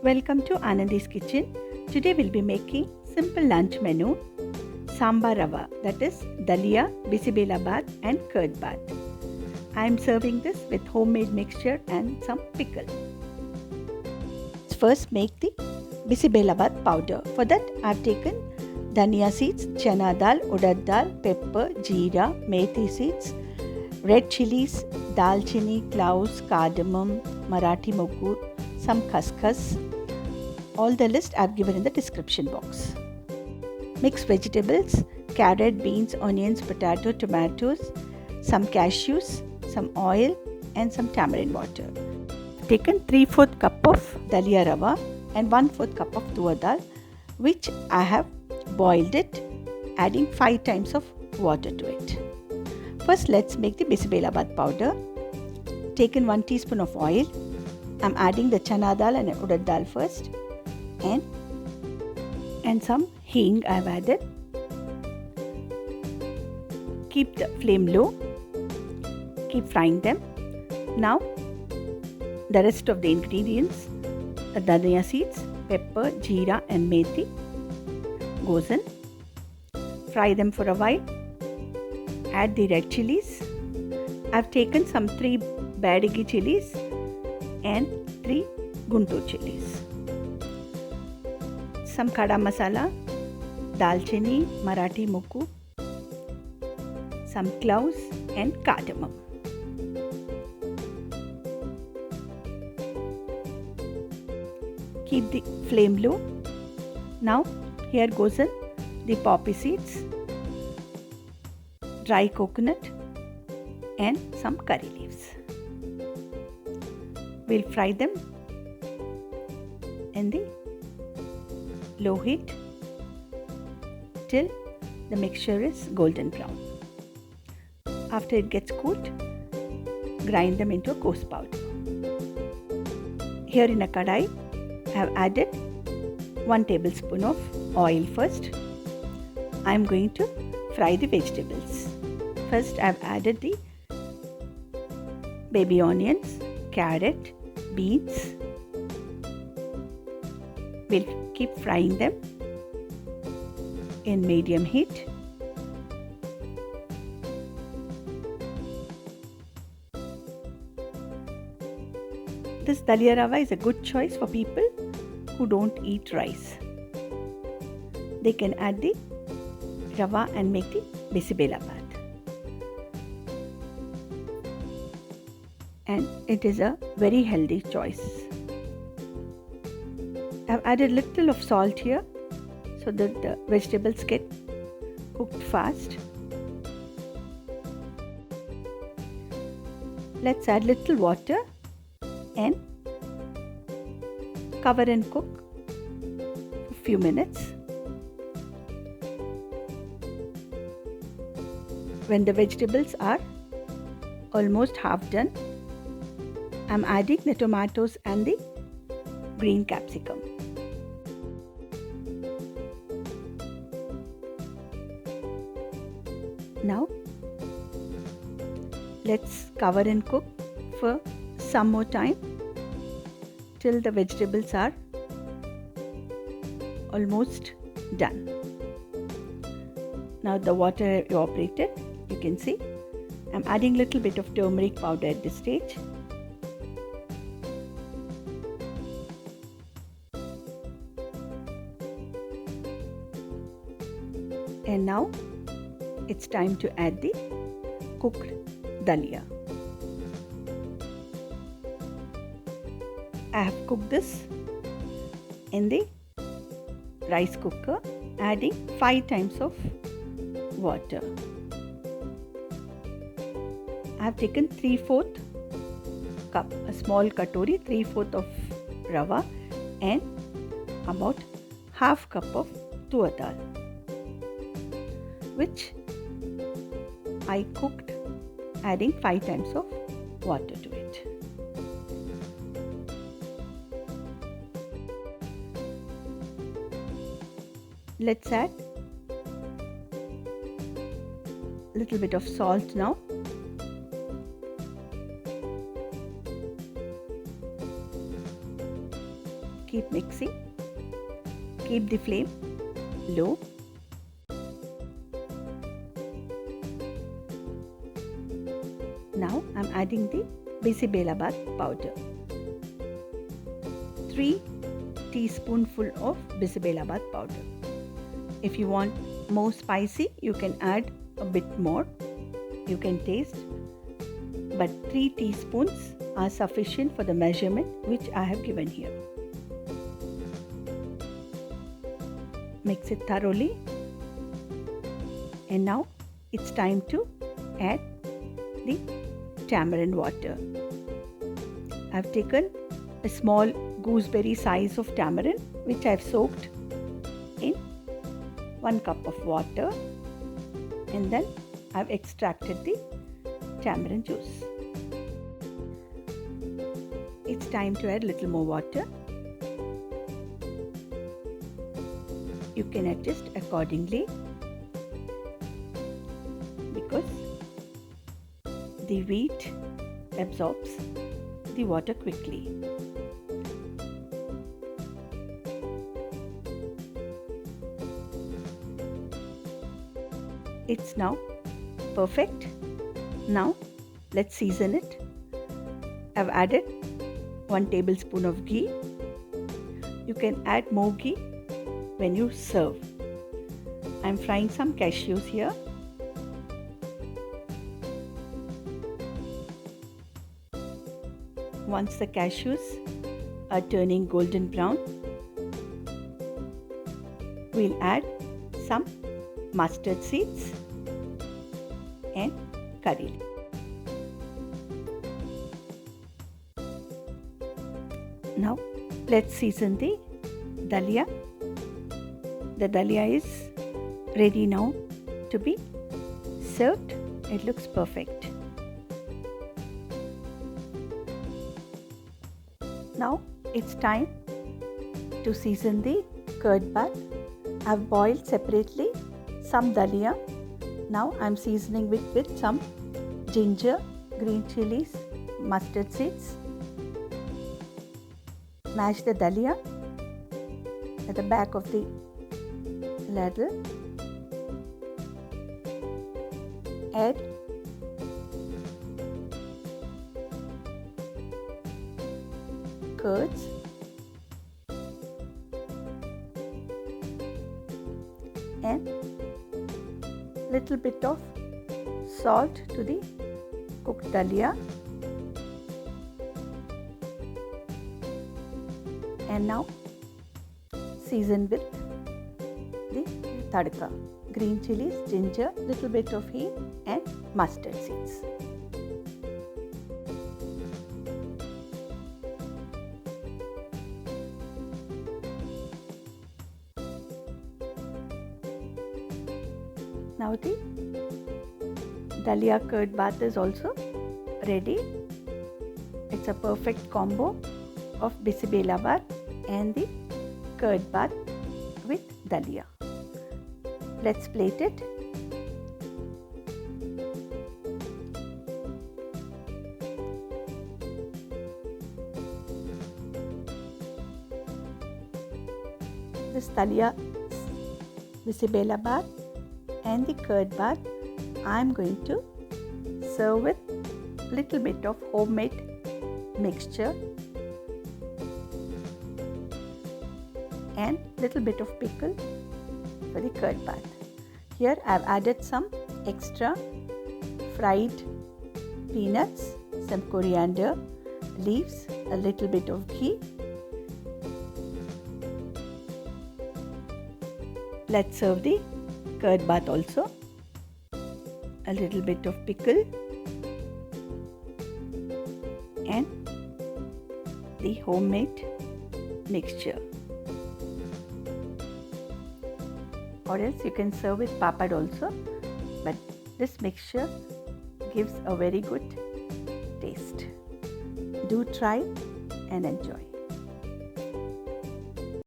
Welcome to Anandi's kitchen. Today we'll be making simple lunch menu Sambar Rava, that is Dalia, Bisibelabath and curd bath. I am serving this with homemade mixture and some pickle. Let's first make the Bisibelabath powder. For that I have taken dhania seeds, chana dal, urad dal, pepper, jeera, methi seeds, red chilies, dalchini, cloves, cardamom, Marathi moggu, some khaskhas. All the list I have given in the description box. Mix vegetables, carrot, beans, onions, potato, tomatoes, some cashews, some oil and some tamarind water. I've taken 3/4 cup of dalia rava and 1/4 cup of tur dal, which I have boiled it, adding 5 times of water to it. First let's make the Bisibelabath powder. Taken 1 teaspoon of oil. I'm adding the chana dal and urad dal first. And some hing I've added. Keep the flame low. Keep frying them. Now the rest of the ingredients, the dhania seeds, pepper, jeera and methi goes in. Fry them for a while. Add the red chilies. I've taken some 3 Badigi chilies and 3 Guntur chilies. Some khada masala, dalchini, Marathi moggu, some cloves and cardamom. Keep the flame low. Now here goes in the poppy seeds, dry coconut and some curry leaves. We'll fry them in the low heat till the mixture is golden brown. After it gets cooled, grind them into a coarse powder. Here in a kadai, I have added 1 tablespoon of oil first. I am going to fry the vegetables. First I have added the baby onions, carrot, beans. We'll keep frying them in medium heat. This dalia rava is a good choice for people who don't eat rice. They can add the rava and make the Bisibelabath. And it is a very healthy choice. I've added little of salt here so that the vegetables get cooked fast. Let's add little water and cover and cook for a few minutes. When the vegetables are almost half done, I'm adding the tomatoes and the green capsicum. Now let's cover and cook for some more time till the vegetables are almost done. Now the water evaporated, you can see. I'm adding little bit of turmeric powder at this stage. And now it's time to add the cooked dalia. I have cooked this in the rice cooker, adding 5 times of water. I have taken 3/4 cup, a small katori, 3/4 of rava and about half cup of tur dal, which I cooked, adding 5 times of water to it. Let's add a little bit of salt now. keep mixing. Keep the flame low. Now I'm adding the Bisibelabath powder. 3 teaspoonful of Bisibelabath powder. If you want more spicy, you can add a bit more. You can taste, but 3 teaspoons are sufficient for the measurement which I have given here. Mix it thoroughly, and now it's time to add the tamarind water. I've taken a small gooseberry size of tamarind which I've soaked in 1 cup of water, and then I've extracted the tamarind juice. It's time to add a little more water. You can adjust accordingly because the wheat absorbs the water quickly. It's now perfect. Now let's season it. I've added 1 tablespoon of ghee. You can add more ghee when you serve. I'm frying some cashews here. Once the cashews are turning golden brown, we'll add some mustard seeds and curry. Now let's season the dalia. The dalia is ready now to be served. It looks perfect. Now it's time to season the curd bath. I've boiled separately some dalia. Now I'm seasoning it with some ginger, green chilies, mustard seeds. Mash the dalia at the back of the ladle. Add curds and little bit of salt to the cooked dalia. And now season with the tadka, green chilies, ginger, little bit of heat and mustard seeds. Now the dalia curd bath is also ready. It's a perfect combo of Bisibelabath and the curd bath with dalia. Let's plate it. This dalia, Bisibelabath and the curd bath, I am going to serve with little bit of homemade mixture and little bit of pickle for the curd bath. Here I have added some extra fried peanuts, some coriander leaves, a little bit of ghee. Let's serve the curd bath also. A little bit of pickle and the homemade mixture. Or else you can serve with papad also, but this mixture gives a very good taste. Do try and enjoy.